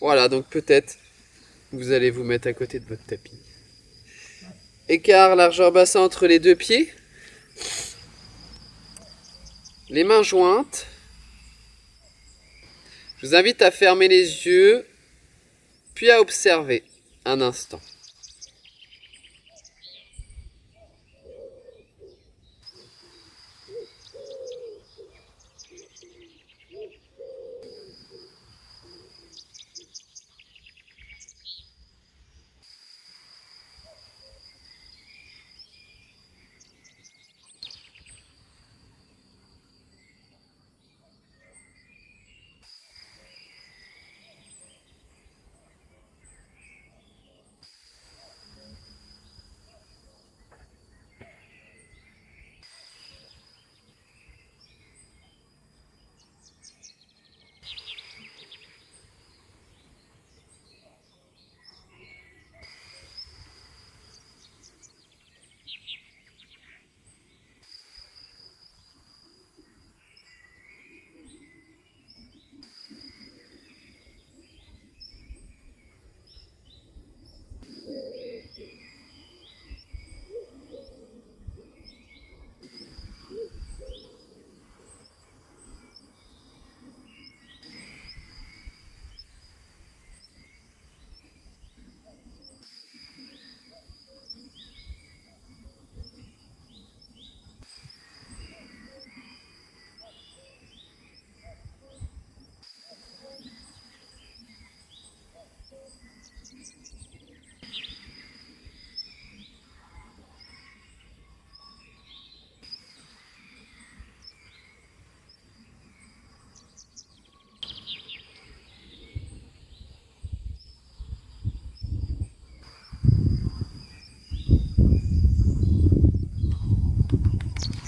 Voilà, donc peut-être vous allez vous mettre à côté de votre tapis. Écart largeur bassin entre les deux pieds. Les mains jointes. Je vous invite à fermer les yeux, puis à observer un instant.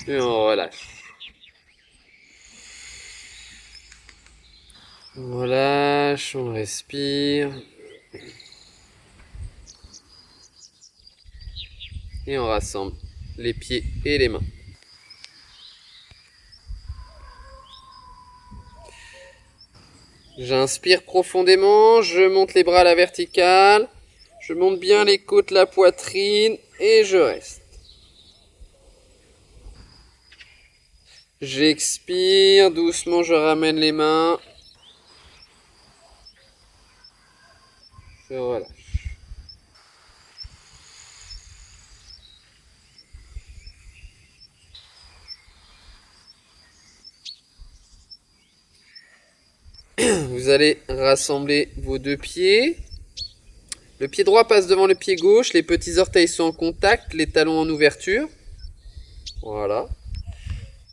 Et on relâche. On relâche, on respire. Et on rassemble les pieds et les mains. J'inspire profondément, je monte les bras à la verticale, je monte bien les côtes, la poitrine et je reste. J'expire, doucement je ramène les mains. Je relâche. Vous allez rassembler vos deux pieds. Le pied droit passe devant le pied gauche, les petits orteils sont en contact, les talons en ouverture. Voilà.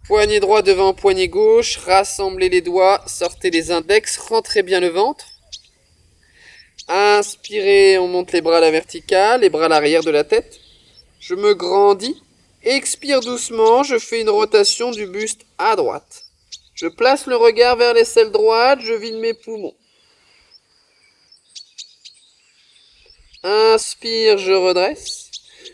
Poignet droit devant poignet gauche, rassemblez les doigts, sortez les index, rentrez bien le ventre. Inspirez, on monte les bras à la verticale, les bras à l'arrière de la tête. Je me grandis. Expire doucement, je fais une rotation du buste à droite. Je place le regard vers l'aisselle droite, je vide mes poumons. Inspire, je redresse.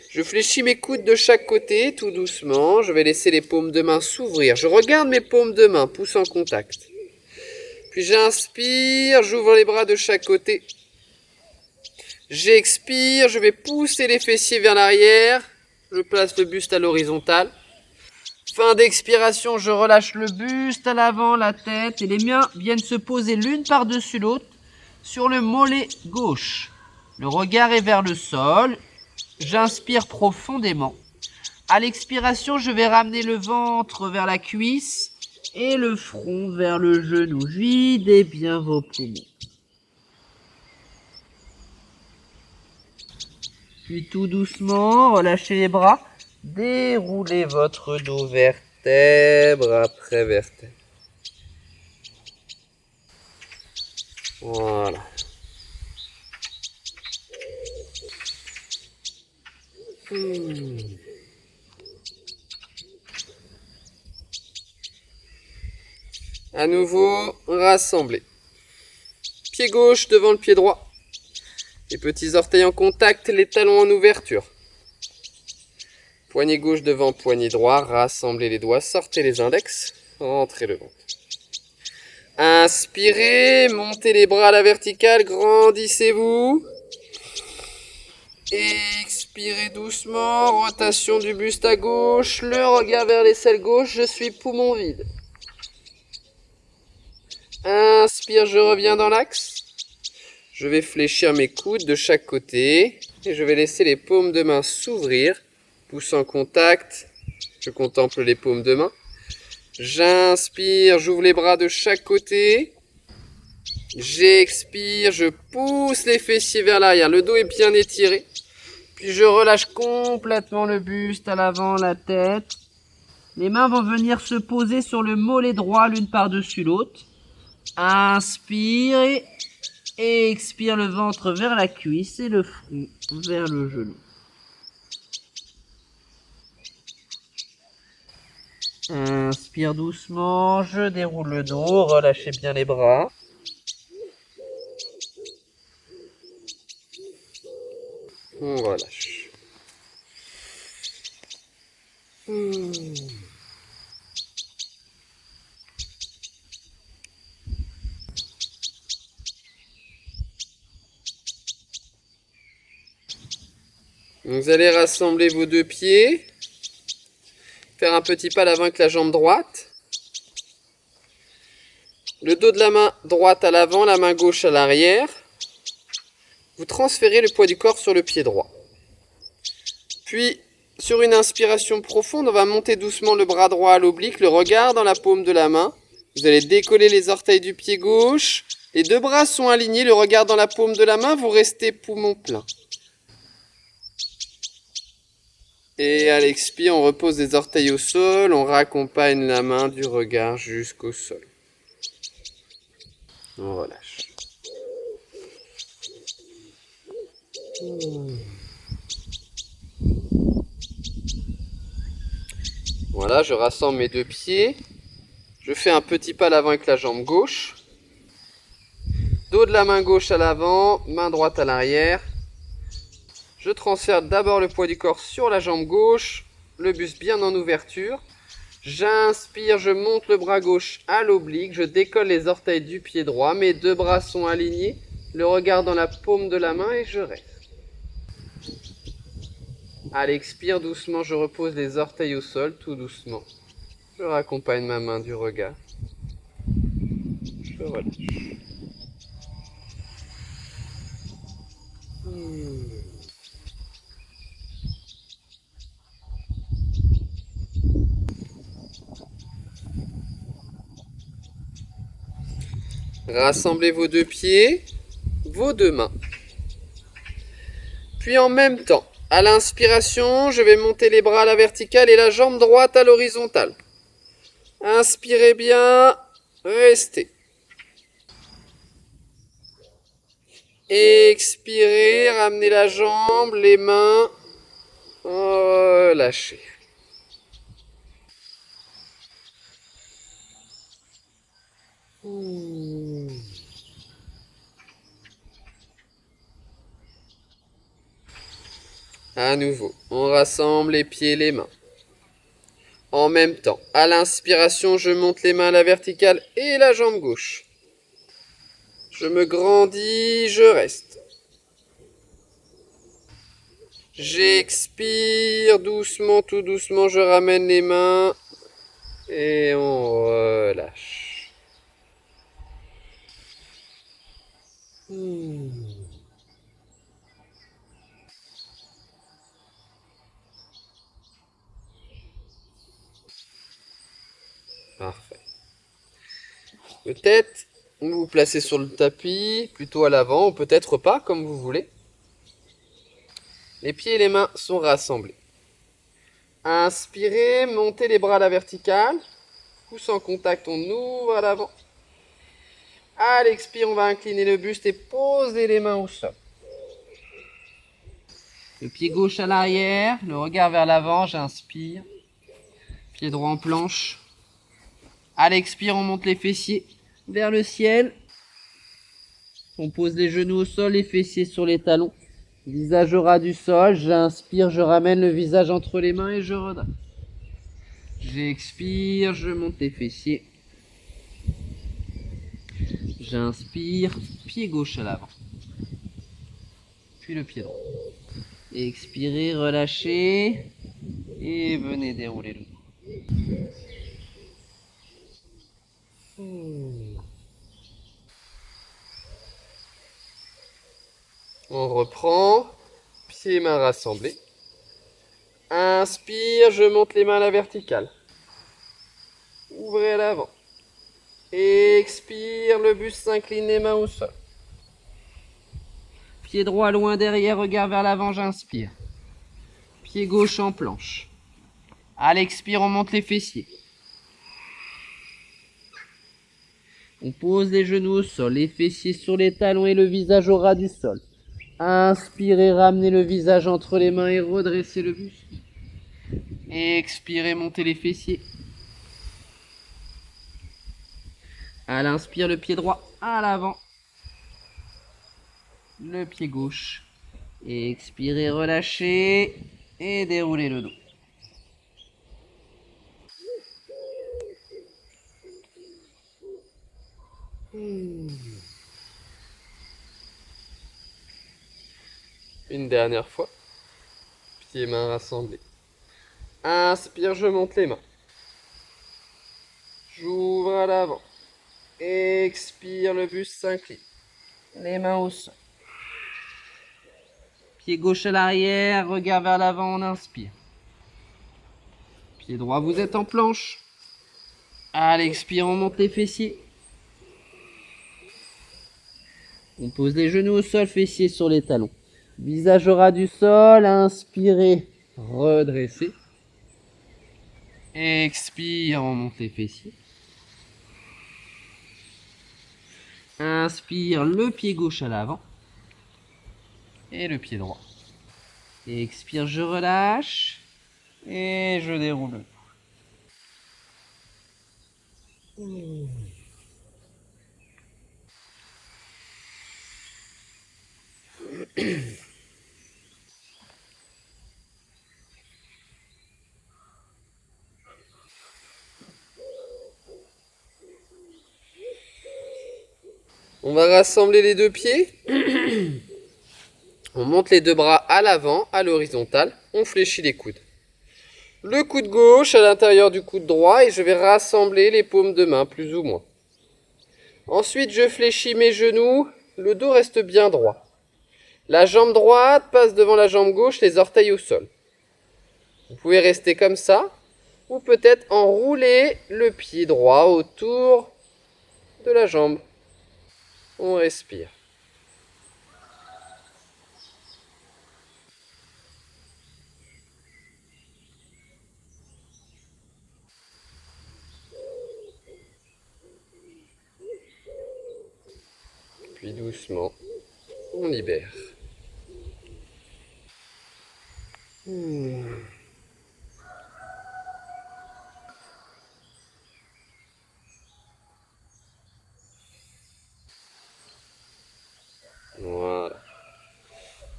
Je fléchis mes coudes de chaque côté, tout doucement. Je vais laisser les paumes de main s'ouvrir. Je regarde mes paumes de main, pouce en contact. Puis j'inspire, j'ouvre les bras de chaque côté. J'expire, je vais pousser les fessiers vers l'arrière. Je place le buste à l'horizontale. Fin d'expiration, je relâche le buste à l'avant, la tête, et les mains viennent se poser l'une par-dessus l'autre sur le mollet gauche. Le regard est vers le sol. J'inspire profondément. À l'expiration, je vais ramener le ventre vers la cuisse et le front vers le genou. Videz bien vos poumons. Puis tout doucement, relâchez les bras. Déroulez votre dos vertèbre après vertèbre. Voilà. À nouveau, rassemblez. Pied gauche devant le pied droit. Les petits orteils en contact, les talons en ouverture. Poignet gauche devant poignet droit, rassemblez les doigts, sortez les index, rentrez le ventre. Inspirez, montez les bras à la verticale, grandissez-vous. Expirez doucement, rotation du buste à gauche, le regard vers l'aisselle gauche, je suis poumon vide. Inspire, je reviens dans l'axe. Je vais fléchir mes coudes de chaque côté et je vais laisser les paumes de main s'ouvrir. Pouce en contact, je contemple les paumes de main. J'inspire, j'ouvre les bras de chaque côté. J'expire, je pousse les fessiers vers l'arrière. Le dos est bien étiré. Puis je relâche complètement le buste à l'avant, la tête. Les mains vont venir se poser sur le mollet droit l'une par-dessus l'autre. Inspire et expire le ventre vers la cuisse et le front vers le genou. Inspire doucement, je déroule le dos, relâchez bien les bras. On relâche. Vous allez rassembler vos deux pieds. Faire un petit pas à l'avant avec la jambe droite. Le dos de la main droite à l'avant, la main gauche à l'arrière. Vous transférez le poids du corps sur le pied droit. Puis, sur une inspiration profonde, on va monter doucement le bras droit à l'oblique, le regard dans la paume de la main. Vous allez décoller les orteils du pied gauche. Les deux bras sont alignés, le regard dans la paume de la main, vous restez poumon plein. Et à l'expire, on repose les orteils au sol, on raccompagne la main du regard jusqu'au sol. On relâche. Voilà, je rassemble mes deux pieds. Je fais un petit pas à l'avant avec la jambe gauche. Dos de la main gauche à l'avant, main droite à l'arrière. Je transfère d'abord le poids du corps sur la jambe gauche, le buste bien en ouverture. J'inspire, je monte le bras gauche à l'oblique, je décolle les orteils du pied droit, mes deux bras sont alignés, le regard dans la paume de la main et je reste. À l'expire, doucement, je repose les orteils au sol, tout doucement. Je raccompagne ma main du regard. Je relâche. Rassemblez vos deux pieds, vos deux mains. Puis en même temps, à l'inspiration, je vais monter les bras à la verticale et la jambe droite à l'horizontale. Inspirez bien, restez. Expirez, ramenez la jambe, les mains, relâchez. À nouveau, on rassemble les pieds et les mains. En même temps, à l'inspiration, je monte les mains à la verticale et la jambe gauche. Je me grandis, je reste. J'expire doucement, tout doucement, je ramène les mains et on relâche. Parfait. Peut-être vous vous placez sur le tapis, plutôt à l'avant, ou peut-être pas, comme vous voulez. Les pieds et les mains sont rassemblés. Inspirez, montez les bras à la verticale. Pouce en contact, on ouvre à l'avant. À l'expire, on va incliner le buste et poser les mains au sol. Le pied gauche à l'arrière, le regard vers l'avant, j'inspire. Pied droit en planche. À l'expire, on monte les fessiers vers le ciel. On pose les genoux au sol, les fessiers sur les talons. Visage au ras du sol. J'inspire, je ramène le visage entre les mains et je redresse. J'expire, je monte les fessiers. J'inspire, pied gauche à l'avant. Puis le pied droit. Expirez, relâchez. Et venez dérouler le dos. On reprend. Pieds et mains rassemblés. Inspire, je monte les mains à la verticale. Ouvrez à l'avant. Expire, le buste s'incline, les mains au sol. Pied droit loin derrière, regard vers l'avant, j'inspire. Pied gauche en planche. À l'expire, on monte les fessiers. On pose les genoux au sol, les fessiers sur les talons et le visage au ras du sol. Inspirez, ramenez le visage entre les mains et redressez le buste. Expirez, montez les fessiers. À l'inspire, le pied droit à l'avant. Le pied gauche. Expirez, relâchez et déroulez le dos. Une dernière fois. Pieds et mains rassemblés. Inspire, je monte les mains. J'ouvre à l'avant. Expire, le buste s'incline. Les mains au sol. Pied gauche à l'arrière, regard vers l'avant, on inspire. Pied droit, vous êtes en planche. À l'expire, on monte les fessiers. On pose les genoux au sol, fessiers sur les talons. Visage au ras du sol, inspirez, redressez. Expire, on monte les fessiers. Inspire, le pied gauche à l'avant. Et le pied droit. Expire, je relâche. Et je déroule. On va rassembler les deux pieds. On monte les deux bras à l'avant, à l'horizontale. On fléchit les coudes. Le coude gauche à l'intérieur du coude droit et je vais rassembler les paumes de main, plus ou moins. Ensuite, je fléchis mes genoux. Le dos reste bien droit. La jambe droite passe devant la jambe gauche, les orteils au sol. Vous pouvez rester comme ça, ou peut-être enrouler le pied droit autour de la jambe. On respire. Puis doucement, on libère. Voilà.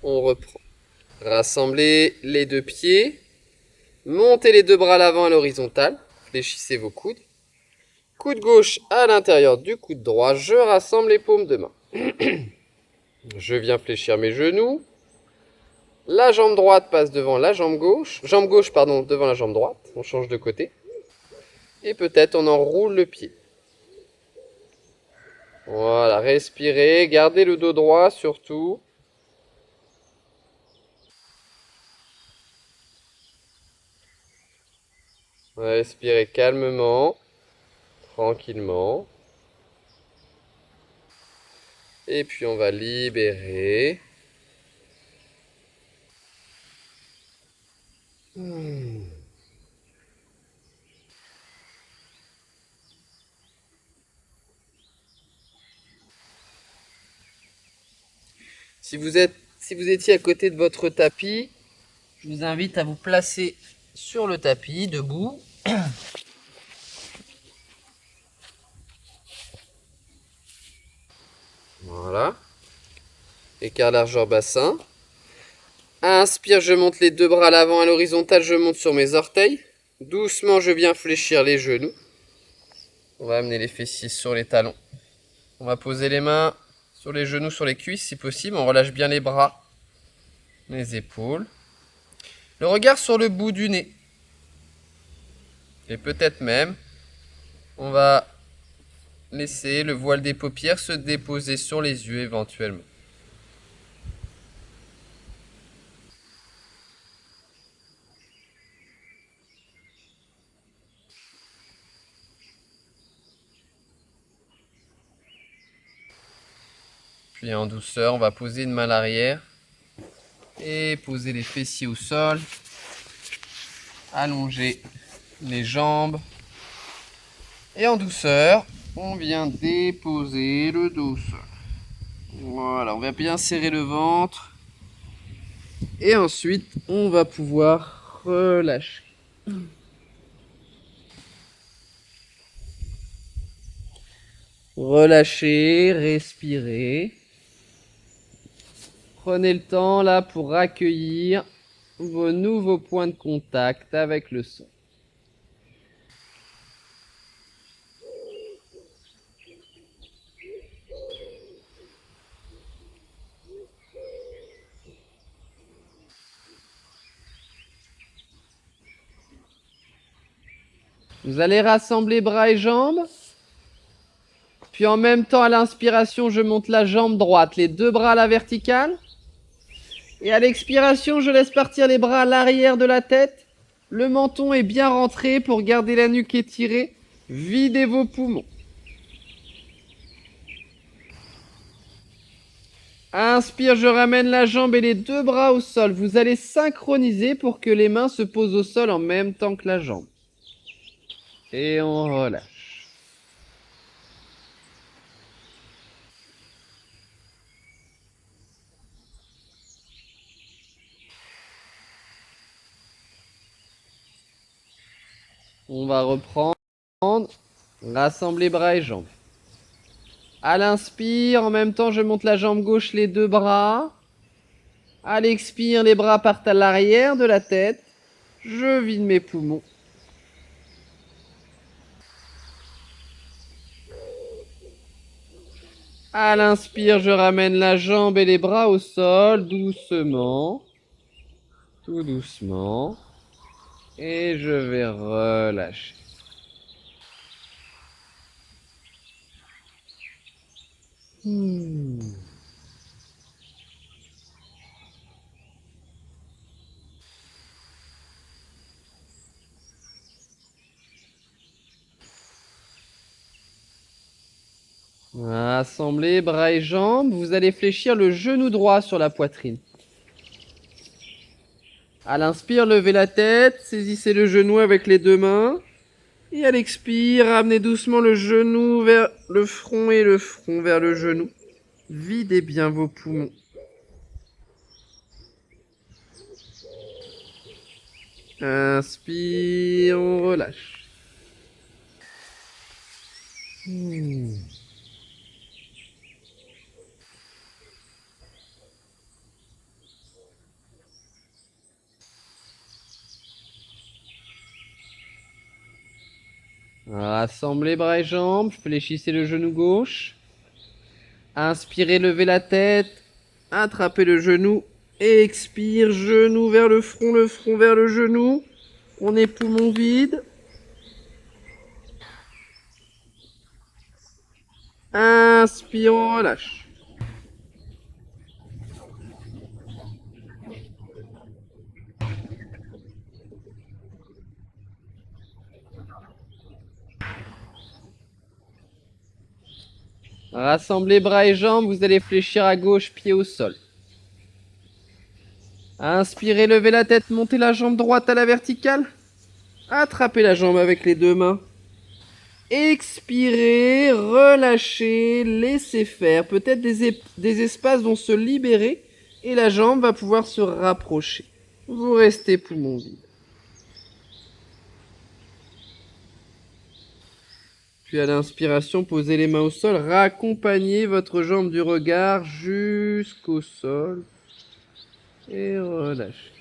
On reprend. Rassemblez les deux pieds. Montez les deux bras à l'avant à l'horizontale. Fléchissez vos coudes. Coude gauche à l'intérieur du coude droit. Je rassemble les paumes de main. Je viens fléchir mes genoux. La jambe droite passe devant la jambe gauche. Jambe gauche, pardon, devant la jambe droite. On change de côté. Et peut-être on enroule le pied. Voilà, respirez. Gardez le dos droit surtout. Respirez calmement, tranquillement. Et puis on va libérer. Si vous étiez à côté de votre tapis, je vous invite à vous placer sur le tapis, debout. Voilà. Écart largeur bassin. Inspire, je monte les deux bras à l'avant à l'horizontale, je monte sur mes orteils. Doucement, je viens fléchir les genoux. On va amener les fessiers sur les talons. On va poser les mains sur les genoux, sur les cuisses si possible. On relâche bien les bras, les épaules. Le regard sur le bout du nez. Et peut-être même, on va laisser le voile des paupières se déposer sur les yeux éventuellement. Puis en douceur, on va poser une main à l'arrière et poser les fessiers au sol. Allonger les jambes. Et en douceur, on vient déposer le dos au sol. Voilà, on va bien serrer le ventre. Et ensuite, on va pouvoir relâcher. Relâchez, respirez. Prenez le temps là pour accueillir vos nouveaux points de contact avec le sol. Vous allez rassembler bras et jambes. Puis en même temps, à l'inspiration, je monte la jambe droite, les deux bras à la verticale. Et à l'expiration, je laisse partir les bras à l'arrière de la tête. Le menton est bien rentré pour garder la nuque étirée. Videz vos poumons. Inspire, je ramène la jambe et les deux bras au sol. Vous allez synchroniser pour que les mains se posent au sol en même temps que la jambe. Et on relâche. On va reprendre. Rassembler bras et jambes. À l'inspire, en même temps, je monte la jambe gauche, les deux bras. À l'expire, les bras partent à l'arrière de la tête. Je vide mes poumons. À l'inspire, je ramène la jambe et les bras au sol, doucement. Tout doucement. Et je vais relâcher. Assemblez bras et jambes. Vous allez fléchir le genou droit sur la poitrine. À l'inspire, levez la tête, saisissez le genou avec les deux mains. Et à l'expire, ramenez doucement le genou vers le front et le front vers le genou. Videz bien vos poumons. Inspire, on relâche. Rassemblez bras et jambes, fléchissez le genou gauche. Inspirez, levez la tête, attrapez le genou. Expire, genou vers le front vers le genou. On est poumon vide. Inspire, on relâche. Rassemblez bras et jambes, vous allez fléchir à gauche, pied au sol. Inspirez, levez la tête, montez la jambe droite à la verticale. Attrapez la jambe avec les deux mains. Expirez, relâchez, laissez faire. Peut-être des espaces vont se libérer et la jambe va pouvoir se rapprocher. Vous restez poumon vide. Puis à l'inspiration, posez les mains au sol, raccompagnez votre jambe du regard jusqu'au sol et relâchez.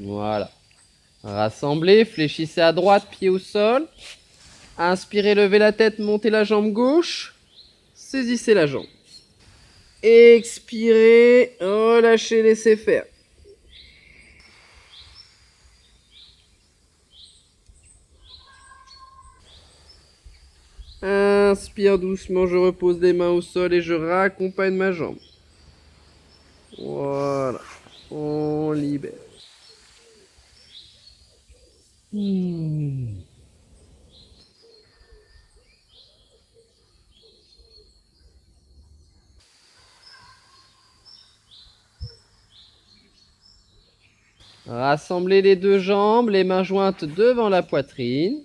Voilà. Rassemblez, fléchissez à droite, pied au sol. Inspirez, levez la tête, montez la jambe gauche. Saisissez la jambe. Expirez, relâchez, laissez faire. Inspire doucement, je repose les mains au sol et je raccompagne ma jambe. Voilà, on libère. Rassemblez les deux jambes, les mains jointes devant la poitrine.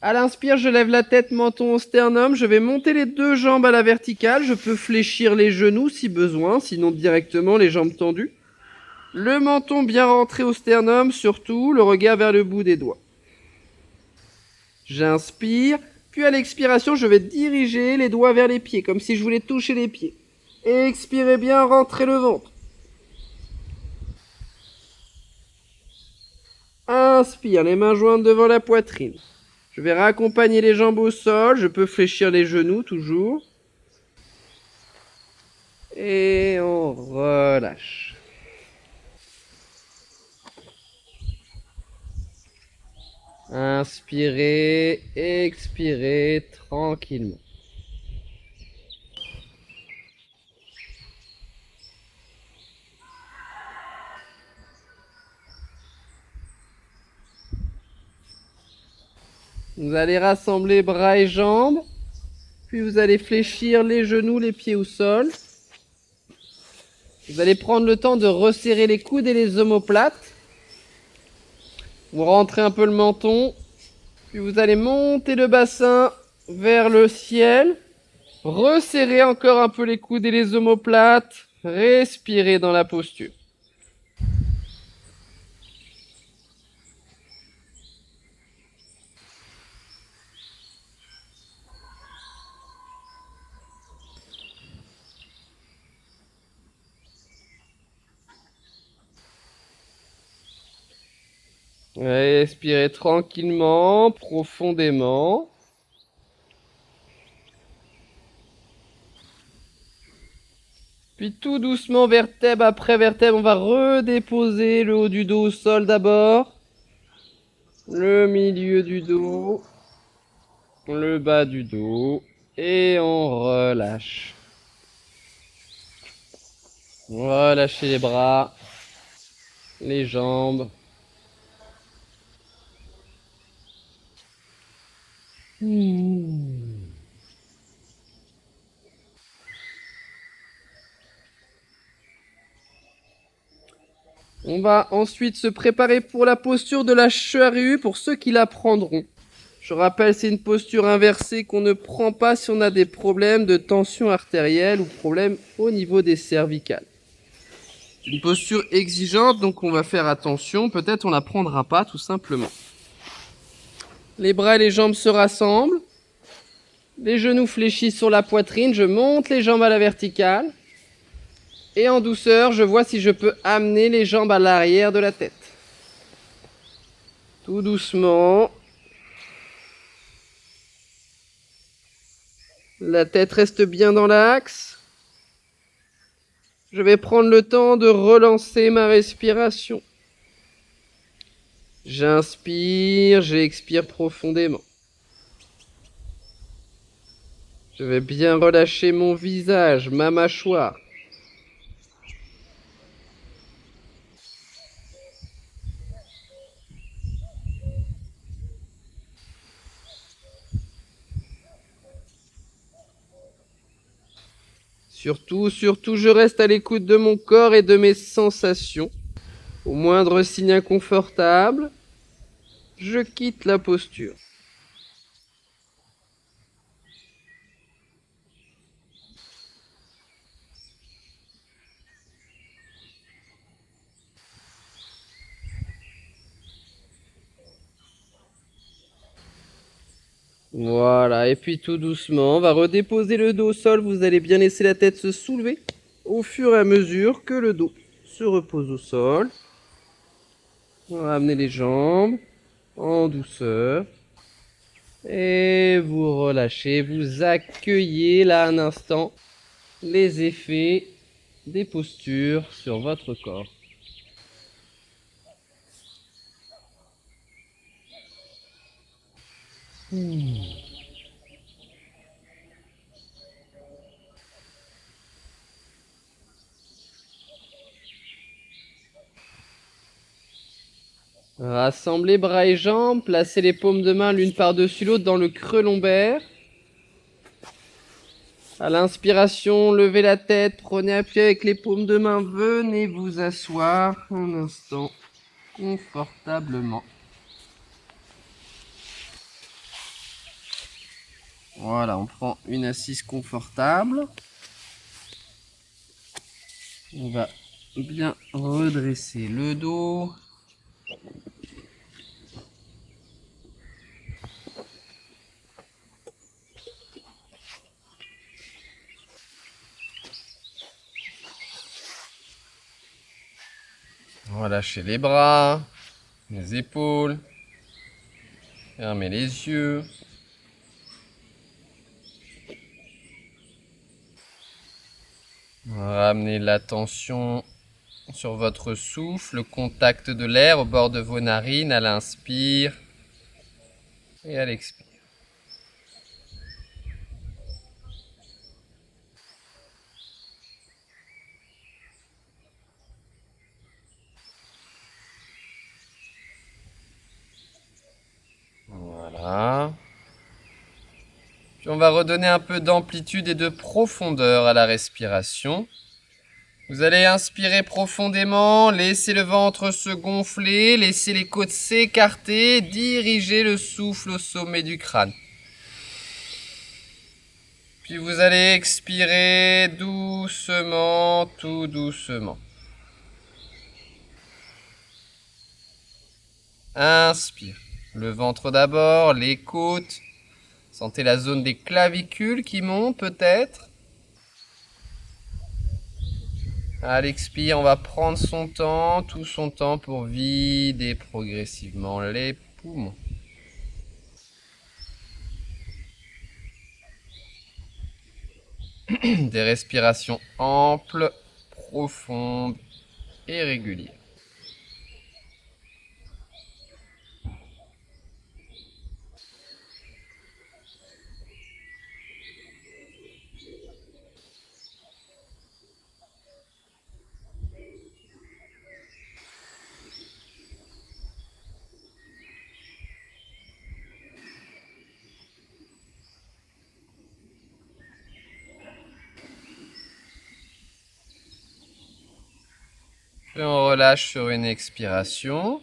À l'inspire, je lève la tête, menton au sternum. Je vais monter les deux jambes à la verticale. Je peux fléchir les genoux si besoin, sinon directement les jambes tendues. Le menton bien rentré au sternum, surtout le regard vers le bout des doigts. J'inspire, puis à l'expiration, je vais diriger les doigts vers les pieds, comme si je voulais toucher les pieds. Expirez bien, rentrez le ventre. Inspire, les mains jointes devant la poitrine. Je vais raccompagner les jambes au sol, je peux fléchir les genoux toujours. Et on relâche. Inspirez, expirez tranquillement. Vous allez rassembler bras et jambes, puis vous allez fléchir les genoux, les pieds au sol. Vous allez prendre le temps de resserrer les coudes et les omoplates. Vous rentrez un peu le menton, puis vous allez monter le bassin vers le ciel. Resserrez encore un peu les coudes et les omoplates. Respirez dans la posture. Respirez tranquillement, profondément. Puis tout doucement, vertèbre après vertèbre, on va redéposer le haut du dos au sol d'abord. Le milieu du dos. Le bas du dos. Et on relâche. Relâchez les bras. Les jambes. On va ensuite se préparer pour la posture de la charrue pour ceux qui la prendront. Je rappelle, c'est une posture inversée qu'on ne prend pas si on a des problèmes de tension artérielle ou problèmes au niveau des cervicales. C'est une posture exigeante, donc on va faire attention. Peut-être on la prendra pas, tout simplement. Les bras et les jambes se rassemblent. Les genoux fléchis sur la poitrine. Je monte les jambes à la verticale. Et en douceur, je vois si je peux amener les jambes à l'arrière de la tête. Tout doucement. La tête reste bien dans l'axe. Je vais prendre le temps de relancer ma respiration. J'inspire, j'expire profondément. Je vais bien relâcher mon visage, ma mâchoire. Surtout, je reste à l'écoute de mon corps et de mes sensations. Au moindre signe inconfortable, je quitte la posture. Voilà, et puis tout doucement, on va redéposer le dos au sol. Vous allez bien laisser la tête se soulever au fur et à mesure que le dos se repose au sol. Ramenez les jambes en douceur. Et vous relâchez, vous accueillez là un instant les effets des postures sur votre corps. Rassemblez bras et jambes, placez les paumes de main l'une par-dessus l'autre dans le creux lombaire. À l'inspiration, levez la tête, prenez appui avec les paumes de main, venez vous asseoir un instant confortablement. Voilà, on prend une assise confortable. On va bien redresser le dos. Relâchez les bras, les épaules. Fermez les yeux. Ramenez l'attention sur votre souffle, le contact de l'air au bord de vos narines à l'inspire et à l'expire. Voilà. Puis on va redonner un peu d'amplitude et de profondeur à la respiration. Vous allez inspirer profondément, laissez le ventre se gonfler, laissez les côtes s'écarter, dirigez le souffle au sommet du crâne. Puis vous allez expirer doucement, tout doucement. Inspire. Le ventre d'abord, les côtes. Sentez la zone des clavicules qui monte peut-être. À l'expire, on va prendre son temps, tout son temps pour vider progressivement les poumons. Des respirations amples, profondes et régulières. Et on relâche sur une expiration.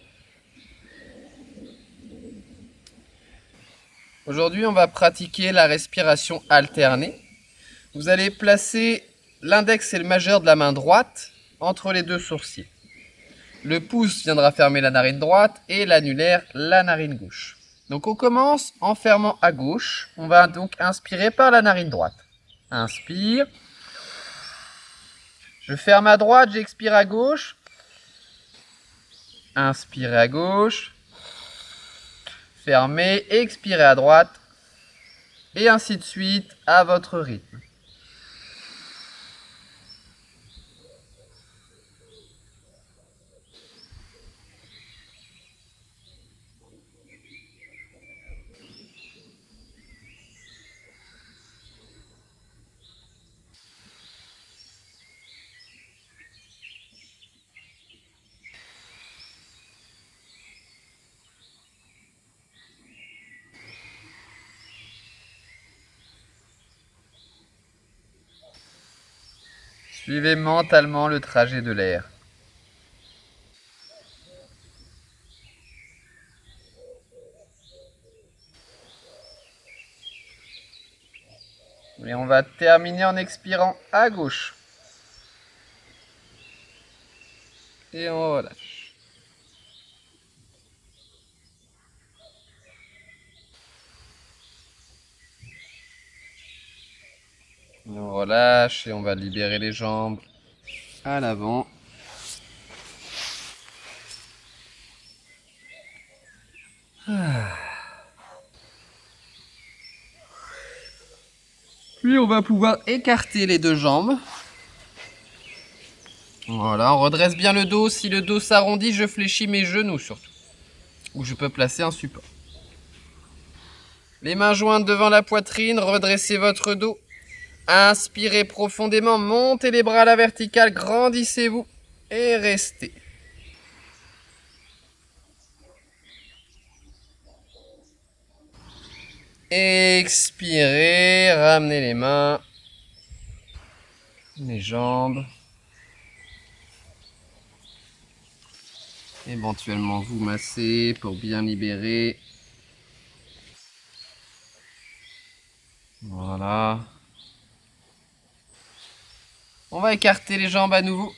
Aujourd'hui, on va pratiquer la respiration alternée. Vous allez placer l'index et le majeur de la main droite entre les deux sourcils. Le pouce viendra fermer la narine droite et l'annulaire la narine gauche. Donc on commence en fermant à gauche. On va donc inspirer par la narine droite. Inspire. Je ferme à droite, j'expire à gauche. Inspirez à gauche. Fermez, expirez à droite. Et ainsi de suite à votre rythme. Suivez mentalement le trajet de l'air. Et on va terminer en expirant à gauche. Et on relâche. On relâche et on va libérer les jambes à l'avant. Puis on va pouvoir écarter les deux jambes. Voilà, on redresse bien le dos. Si le dos s'arrondit, je fléchis mes genoux surtout. Ou je peux placer un support. Les mains jointes devant la poitrine, redressez votre dos. Inspirez profondément, montez les bras à la verticale, grandissez-vous et restez. Expirez, ramenez les mains, les jambes. Éventuellement vous massez pour bien libérer. Voilà. On va écarter les jambes à nouveau.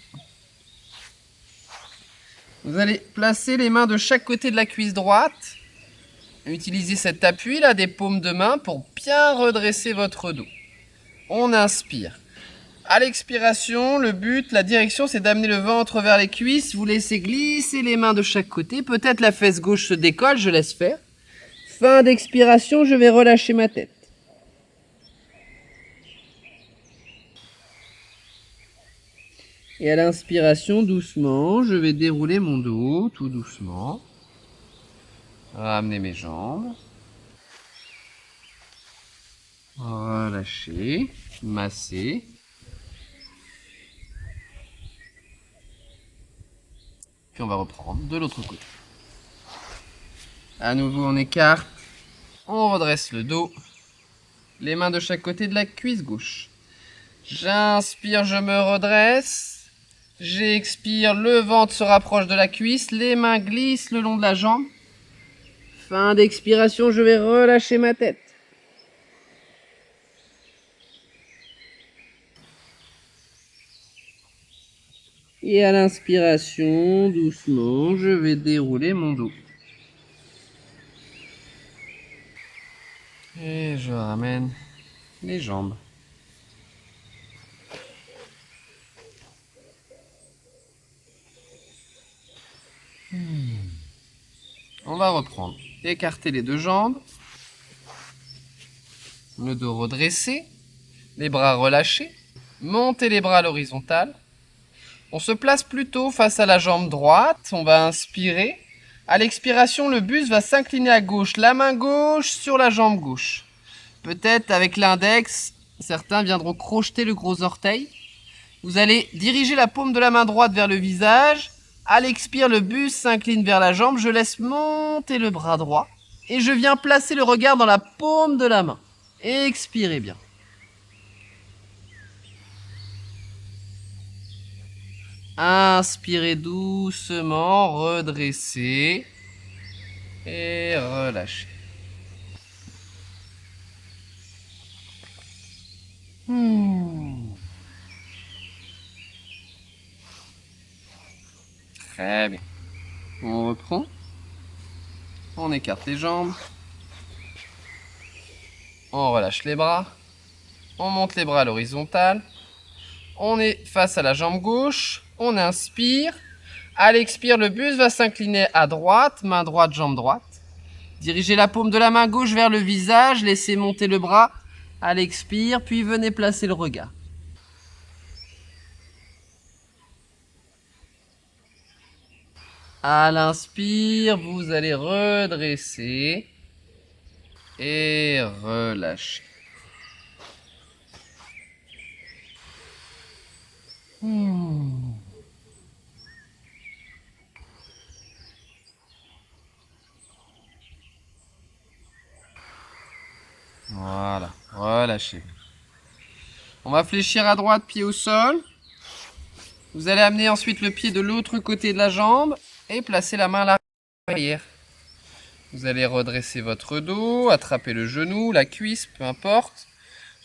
Vous allez placer les mains de chaque côté de la cuisse droite. Utilisez cet appui là des paumes de main pour bien redresser votre dos. On inspire. À l'expiration, le but, la direction, c'est d'amener le ventre vers les cuisses. Vous laissez glisser les mains de chaque côté. Peut-être la fesse gauche se décolle, je laisse faire. Fin d'expiration, je vais relâcher ma tête. Et à l'inspiration, doucement, je vais dérouler mon dos, tout doucement. Ramener mes jambes. Relâcher, masser. Puis on va reprendre de l'autre côté. À nouveau, on écarte. On redresse le dos. Les mains de chaque côté de la cuisse gauche. J'inspire, je me redresse. J'expire, le ventre se rapproche de la cuisse. Les mains glissent le long de la jambe. Fin d'expiration, je vais relâcher ma tête. Et à l'inspiration, doucement, je vais dérouler mon dos. Et je ramène les jambes. On va reprendre. Écarter les deux jambes. Le dos redressé. Les bras relâchés. Montez les bras à l'horizontale. On se place plutôt face à la jambe droite. On va inspirer. À l'expiration, le buste va s'incliner à gauche. La main gauche sur la jambe gauche. Peut-être avec l'index, certains viendront crocheter le gros orteil. Vous allez diriger la paume de la main droite vers le visage. À l'expire, le buste s'incline vers la jambe. Je laisse monter le bras droit. Et je viens placer le regard dans la paume de la main. Expirez bien. Inspirez doucement, redressez et relâchez. Très bien. On reprend. On écarte les jambes. On relâche les bras. On monte les bras à l'horizontale. On est face à la jambe gauche. On inspire. À l'expire, le buste va s'incliner à droite. Main droite, jambe droite. Dirigez la paume de la main gauche vers le visage. Laissez monter le bras à l'expire. Puis venez placer le regard. À l'inspire, vous allez redresser et relâcher. Voilà, relâchez. On va fléchir à droite, pied au sol. Vous allez amener ensuite le pied de l'autre côté de la jambe et placer la main à l'arrière. Vous allez redresser votre dos, attraper le genou, la cuisse, peu importe.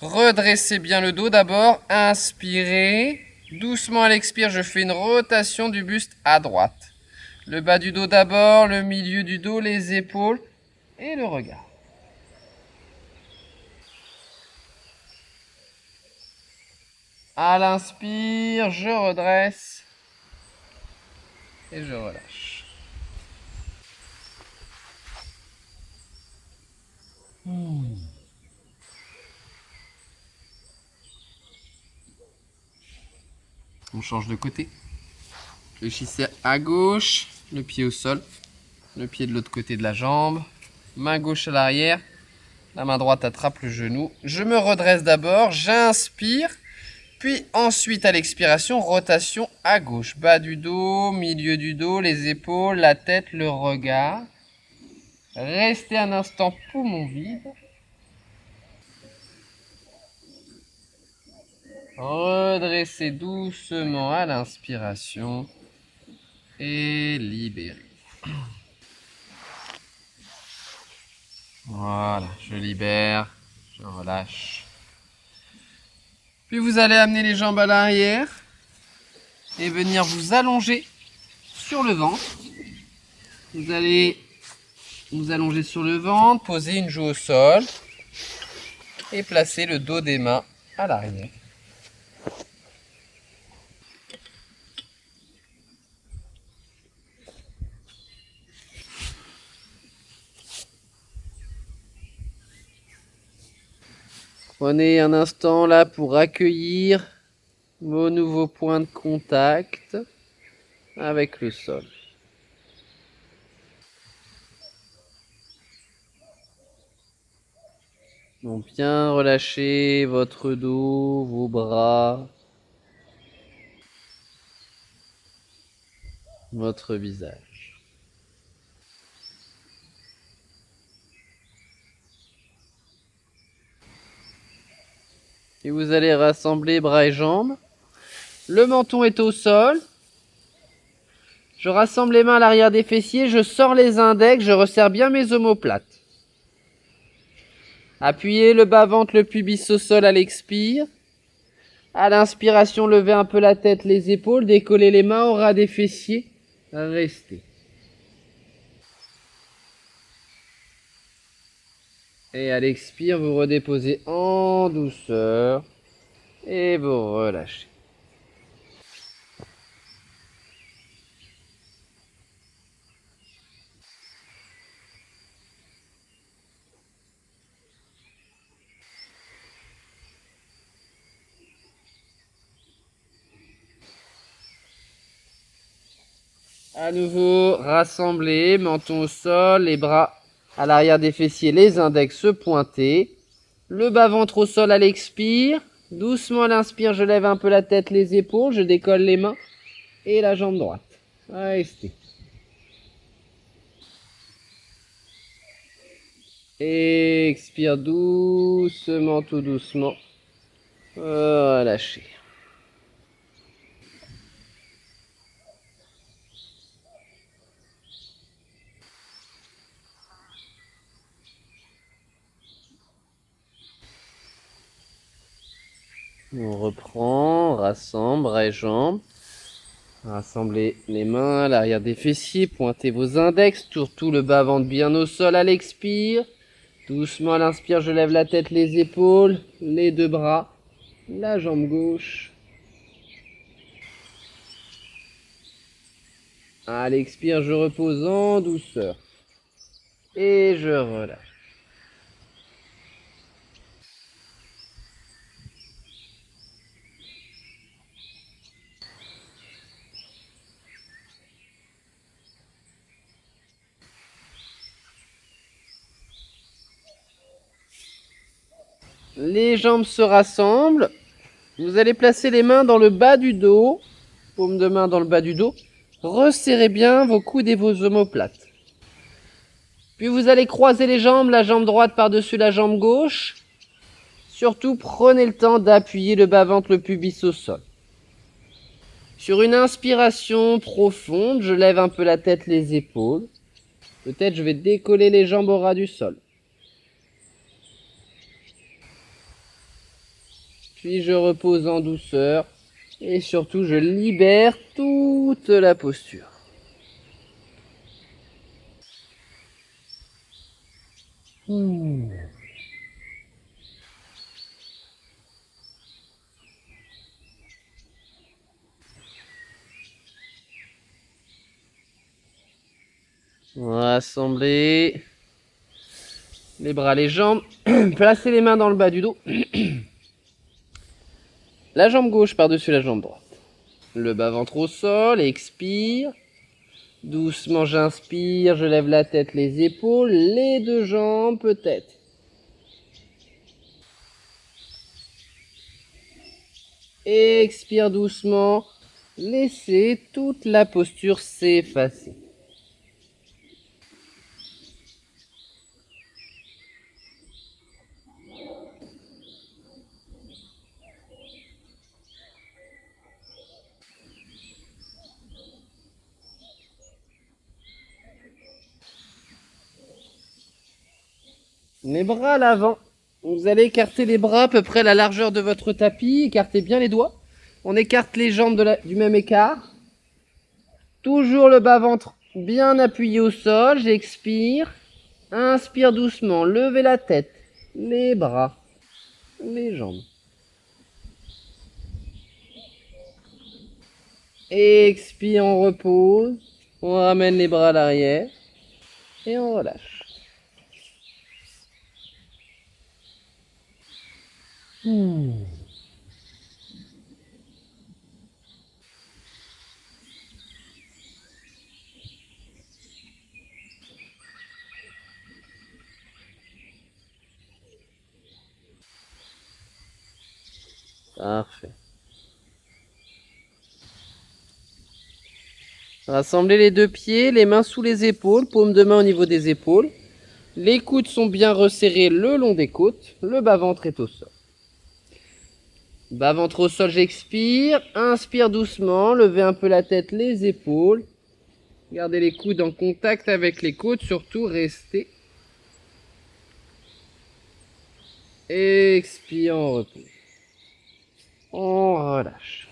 Redressez bien le dos d'abord, inspirez. Doucement à l'expire, je fais une rotation du buste à droite. Le bas du dos d'abord, le milieu du dos, les épaules et le regard. À l'inspire, je redresse et je relâche. On change de côté. Fléchissez à gauche, le pied au sol, le pied de l'autre côté de la jambe, main gauche à l'arrière, la main droite attrape le genou. Je me redresse d'abord, j'inspire, puis ensuite à l'expiration, rotation à gauche. Bas du dos, milieu du dos, les épaules, la tête, le regard. Restez un instant poumon vide. Redressez doucement à l'inspiration et libérez. Voilà, je libère, je relâche. Puis vous allez amener les jambes à l'arrière et venir vous allonger sur le ventre. Vous allez vous allonger sur le ventre, poser une joue au sol et placer le dos des mains à l'arrière. Prenez un instant là pour accueillir vos nouveaux points de contact avec le sol. Donc bien relâchez votre dos, vos bras, votre visage. Et vous allez rassembler bras et jambes. Le menton est au sol. Je rassemble les mains à l'arrière des fessiers, je sors les index, je resserre bien mes omoplates. Appuyez le bas-ventre, le pubis au sol à l'expire. À l'inspiration, levez un peu la tête, les épaules, décollez les mains au ras des fessiers. Restez. Et à l'expire, vous redéposez en douceur et vous relâchez. À nouveau, rassemblez, menton au sol, les bras à l'arrière des fessiers, les index pointés. Le bas-ventre au sol à l'expire. Doucement à l'inspire, je lève un peu la tête, les épaules, je décolle les mains et la jambe droite. Restez. Expire doucement, tout doucement. Relâchez. On reprend, rassemble, bras et jambes. Rassemblez les mains à l'arrière des fessiers, pointez vos index, surtout le bas-ventre bien au sol à l'expire. Doucement à l'inspire, je lève la tête, les épaules, les deux bras, la jambe gauche. À l'expire, je repose en douceur. Et je relâche. Les jambes se rassemblent. Vous allez placer les mains dans le bas du dos. Paume de main dans le bas du dos. Resserrez bien vos coudes et vos omoplates. Puis vous allez croiser les jambes, la jambe droite par-dessus la jambe gauche. Surtout, prenez le temps d'appuyer le bas-ventre, le pubis au sol. Sur une inspiration profonde, je lève un peu la tête, les épaules. Peut-être je vais décoller les jambes au ras du sol. Puis je repose en douceur. Et surtout, je libère toute la posture. Rassemblez Les bras, les jambes. Placez les mains dans le bas du dos. La jambe gauche par-dessus la jambe droite. Le bas-ventre au sol, expire. Doucement, j'inspire, je lève la tête, les épaules, les deux jambes peut-être. Expire doucement. Laissez toute la posture s'effacer. Les bras à l'avant. Vous allez écarter les bras à peu près à la largeur de votre tapis. Écartez bien les doigts. On écarte les jambes du même écart. Toujours le bas-ventre bien appuyé au sol. J'expire. Inspire doucement. Levez la tête, les bras, les jambes. Expire, on repose. On ramène les bras à l'arrière. Et on relâche. Parfait. Rassemblez les deux pieds, les mains sous les épaules, paume de main au niveau des épaules. Les coudes sont bien resserrés le long des côtes. Le bas-ventre est au sol. Bas-ventre au sol, j'expire. Inspire doucement, levez un peu la tête, les épaules. Gardez les coudes en contact avec les côtes, surtout restez. Expire, on repose. On relâche.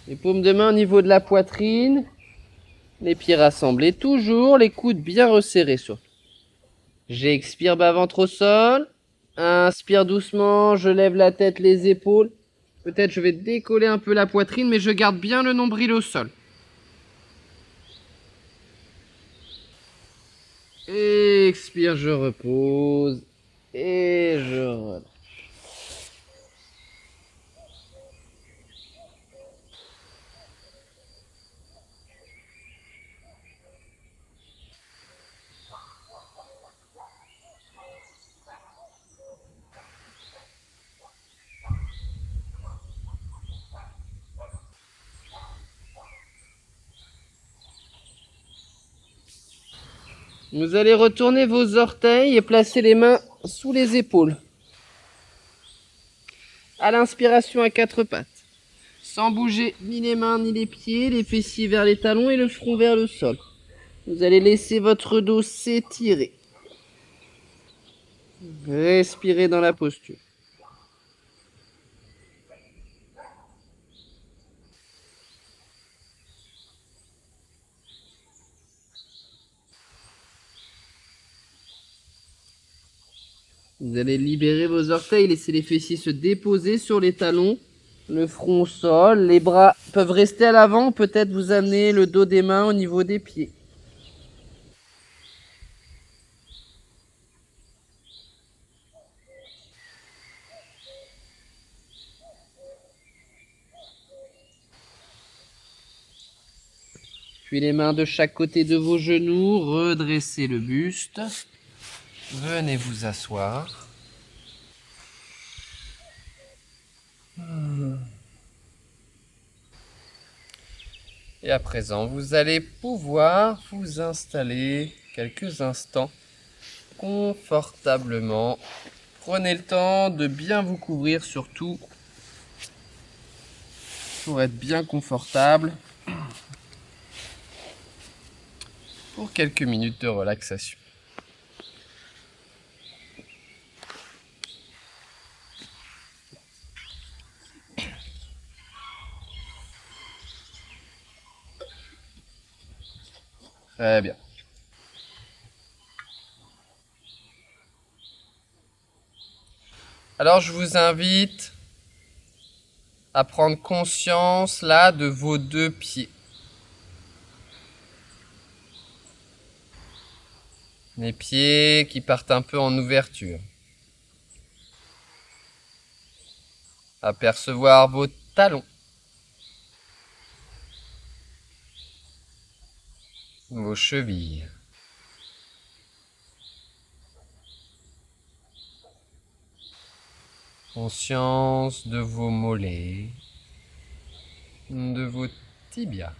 Les paumes de main au niveau de la poitrine. Les pieds rassemblés, toujours les coudes bien resserrés surtout. J'expire, bas-ventre au sol. Inspire doucement, je lève la tête, les épaules. Peut-être je vais décoller un peu la poitrine, mais je garde bien le nombril au sol. Expire, je repose. Et je relâche. Vous allez retourner vos orteils et placer les mains sous les épaules. À l'inspiration à quatre pattes. Sans bouger ni les mains ni les pieds, les fessiers vers les talons et le front vers le sol. Vous allez laisser votre dos s'étirer. Respirez dans la posture. Vous allez libérer vos orteils, laisser les fessiers se déposer sur les talons, le front au sol. Les bras peuvent rester à l'avant, peut-être vous amener le dos des mains au niveau des pieds. Puis les mains de chaque côté de vos genoux, redressez le buste. Venez vous asseoir. Et à présent, vous allez pouvoir vous installer quelques instants confortablement. Prenez le temps de bien vous couvrir surtout pour être bien confortable pour quelques minutes de relaxation. Très bien. Alors je vous invite à prendre conscience là de vos deux pieds. Les pieds qui partent un peu en ouverture. Apercevoir vos talons. Vos chevilles. Conscience de vos mollets, de vos tibias.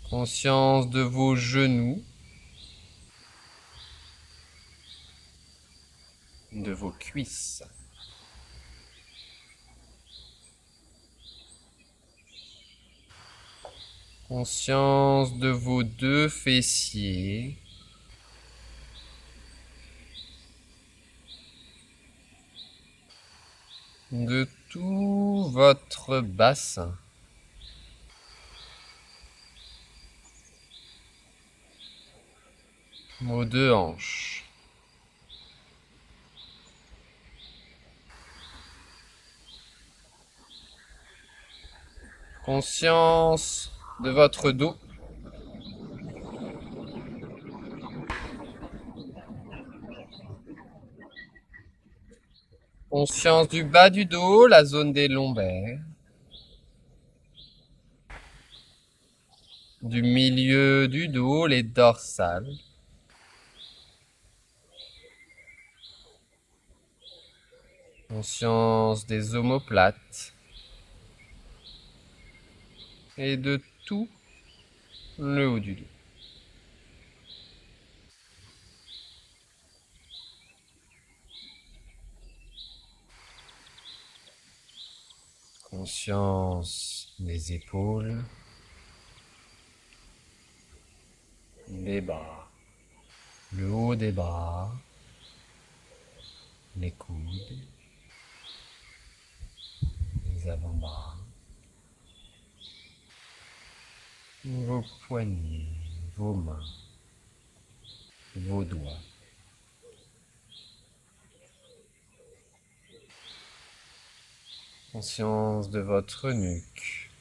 Conscience de vos genoux, de vos cuisses. Conscience de vos deux fessiers. De tout votre bassin. Vos deux hanches. Conscience de votre dos. Conscience du bas du dos, la zone des lombaires. Du milieu du dos, les dorsales. Conscience des omoplates. Et de tout le haut du dos. Conscience des épaules, des bras, le haut des bras, les coudes, les avant-bras, vos poignets, vos mains, vos doigts. Conscience de votre nuque,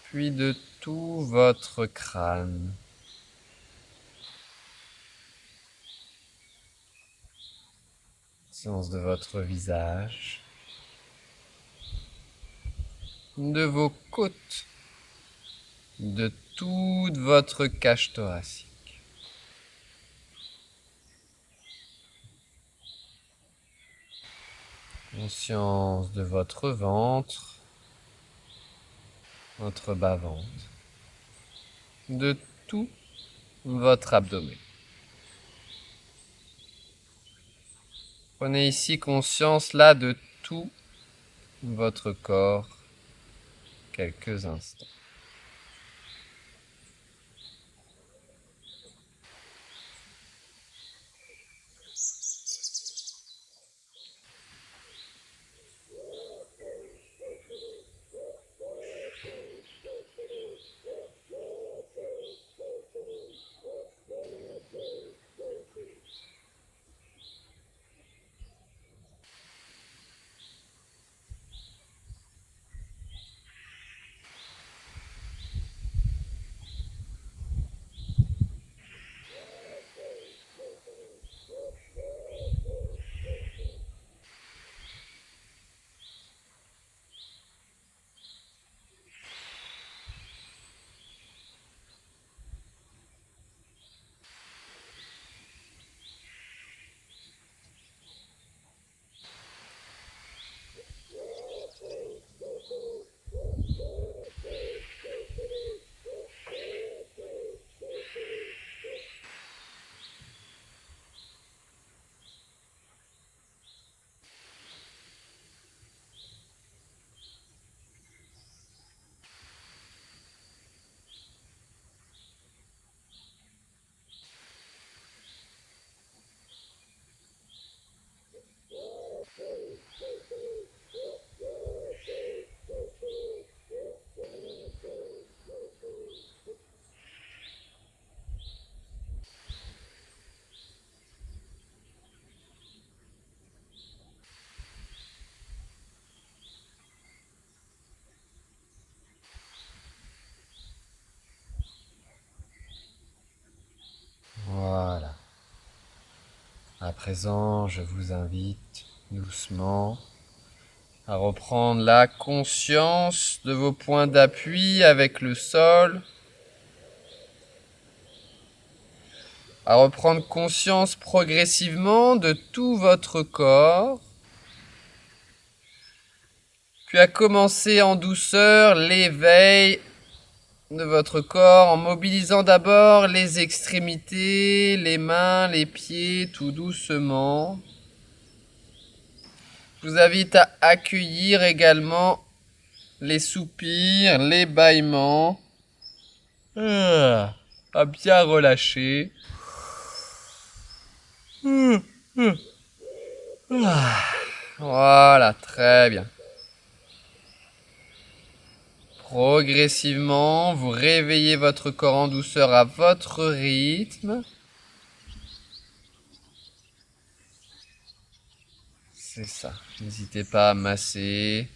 puis de tout votre crâne. Conscience de votre visage, de vos côtes, de toute votre cage thoracique. Conscience de votre ventre, votre bas-ventre, de tout votre abdomen. Prenez ici conscience là de tout votre corps quelques instants. À présent, je vous invite doucement à reprendre la conscience de vos points d'appui avec le sol, à reprendre conscience progressivement de tout votre corps, puis à commencer en douceur l'éveil de votre corps en mobilisant d'abord les extrémités, les mains, les pieds, tout doucement. Je vous invite à accueillir également les soupirs, les bâillements, à bien relâcher. Voilà, très bien. Progressivement, vous réveillez votre corps en douceur à votre rythme. C'est ça. N'hésitez pas à masser.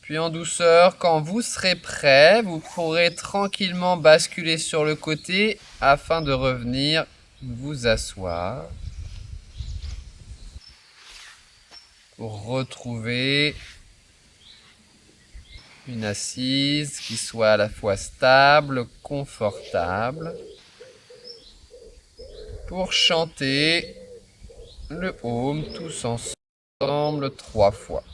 Puis en douceur, quand vous serez prêt, vous pourrez tranquillement basculer sur le côté afin de revenir vous asseoir. Pour retrouver une assise qui soit à la fois stable, confortable. Pour chanter le home tous ensemble 3 fois.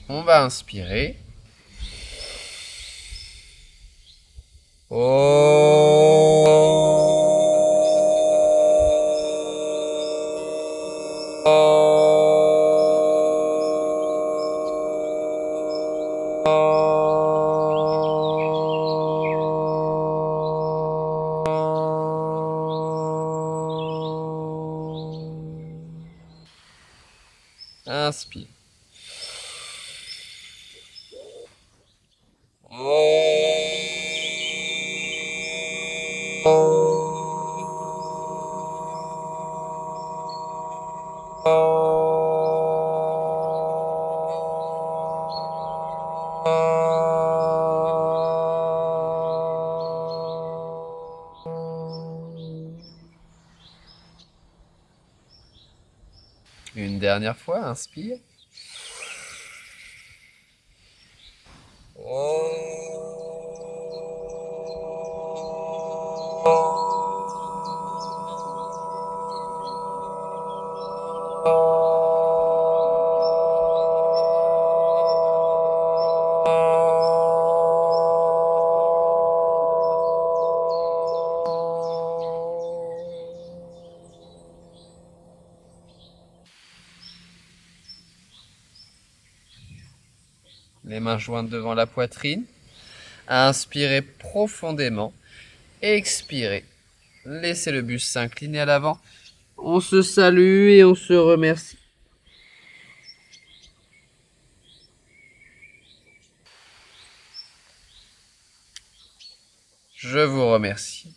On va inspirer. Inspire. Une dernière fois, inspire. Les mains jointes devant la poitrine. Inspirez profondément. Expirez. Laissez le buste s'incliner à l'avant. On se salue et on se remercie. Je vous remercie.